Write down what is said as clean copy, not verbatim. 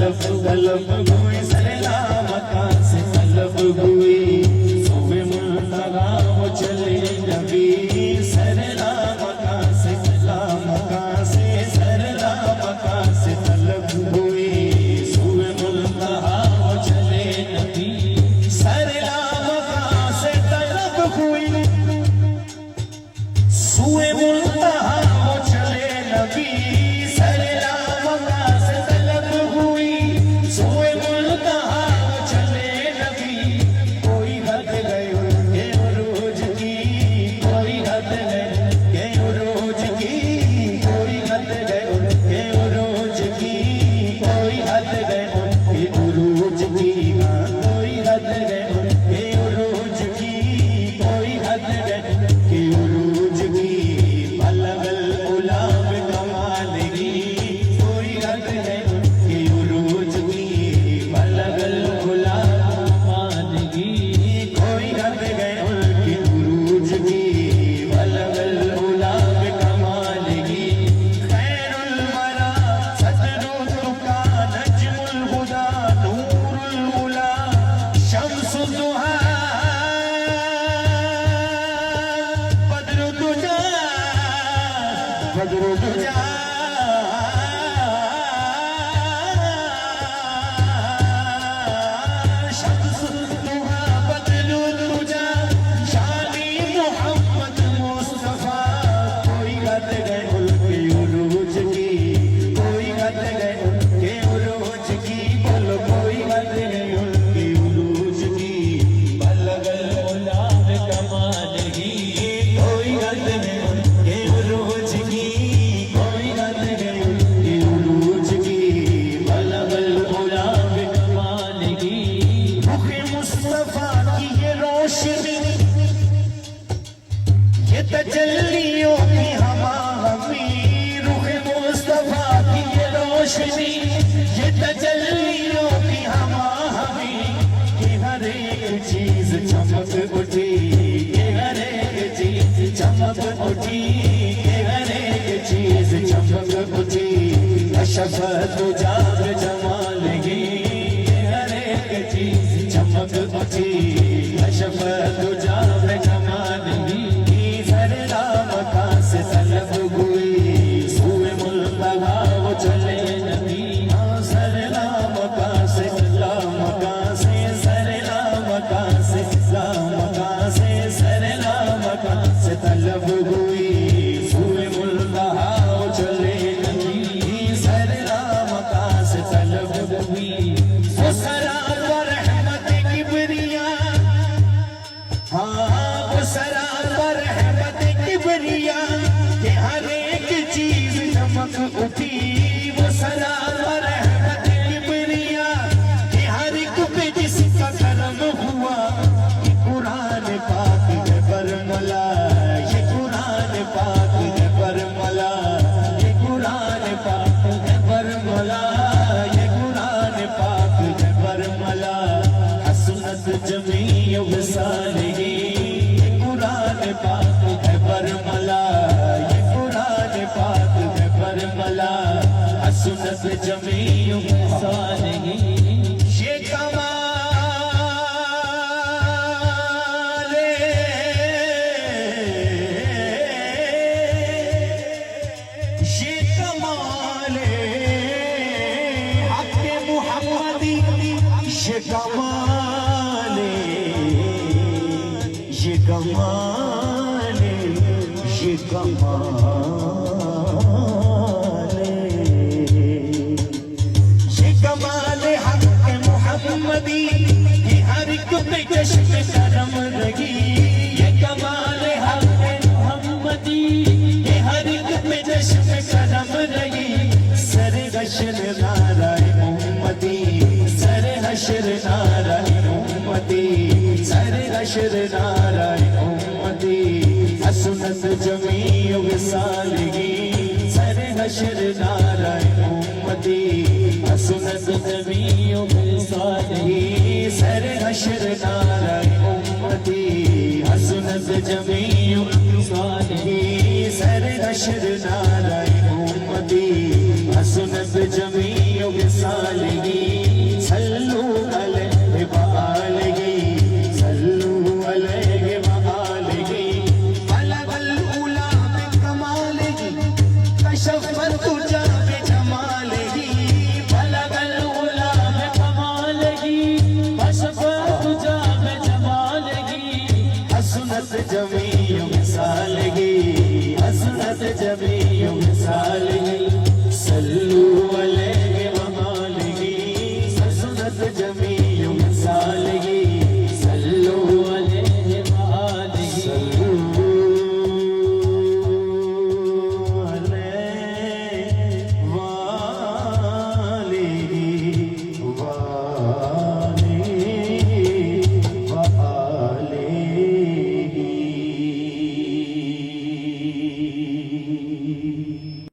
तलब हुई सरला मका से तलब हुई सोबे मुर्तजा वो चले नबी सरला मका से सरला मका से तलब हुई सोबे मुर्तजा वो चले नबी सरला मका से तलब हुई सोबे मुर्तजा वो चले नबी सरला मका से तलब हुई सोए मुल्तहा वो चले नबी कोई हद गए उनके उरूज की कोई हद गए के उरूज की कोई हद गए उनके उरूज की कोई हद गए उनके उरूज की कोई हद गए उनके उरूज की कोई हद गए उनके उरूज की बलगल गुलाब कमाल की कोई हद गए उनके उरूज की बलगल गुलाब कमाल की कोई हद गए उनके उरूज की बलगल गुलाब कमाल की खैरुल वरा सदरुल तुका नजमुल हुदा नूरुल उला शम्सुल दुहा बदरुल दुजा बदरुल दुजा शम्सुल दुहा बदरुल दुजा शानी मोहम्मद मुस्तफा कोई हद गए उनके उरूज की कोई हद गए उनके उरूज की बोलो कोई हद गए उनके उरूज की बलगल गुलाब कमाल की कोई हद गए उनके उरूज की कोई हद गए उनके उरूज की बलगल गुलाब कमाल की रुख मुस्तफा की ये रोशनी ये तजल्लियों की हवा हमी रुख मुस्तफा की ये रोशनी ये तजल्लियों की हवा हमी कि हर एक चीज चमक उठी कि हर एक चीज चमक उठी कि हर एक चीज चमक उठी अशफत जाग जमाल की कि हर एक चीज चमक उठी अशफत जाग जमाल की सरला मका से तलब हुई सोए मुल्तहा वो चले नबी सरला मका से सरला मका से सरला मका से सरला मका से सरला मका से तलब हुई सोए मुल्तहा वो चले नबी सरला मका से तलब हुई वो सरा पर रहमत किबरिया हाँ वो सरा पर रहमत किबरिया कि हर एक चीज चमक उठी वो सरा पर रहमत किबरिया कि हर एक पे जिसका करम हुआ ये कुरान पाक है बरमला ये कुरान पाक है बरमला ये कुरान पाक है बरमला ये कुरान पाक है बरमला हसनत जमीय विसालिही ये कुरान पाक है बरमला ये कुरान पाक है बरमला हसनत जमीय विसालिही ये कमाल ये कमाल हक मुहम्मदी ये कमाल ये कमाल ये कमाल ये कमाल हक मुहम्मदी ये हर एक पे जश्न करम रही ये कमाल हक मुहम्मदी ये हर एक पे जश्न करम रही सर हशर नाराय उम्मती सर हशर नाराय उम्मती सर हशर नाराय उम्मती हसनत जमीय विसालिही सर हशर नाराय उम्मती हसनत जमीय विसालिही सर हशर नाराय उम्मती हसनत जमीय विसालिही सर हशर नाराय उम्मती हसनत जमीय मिसाल ही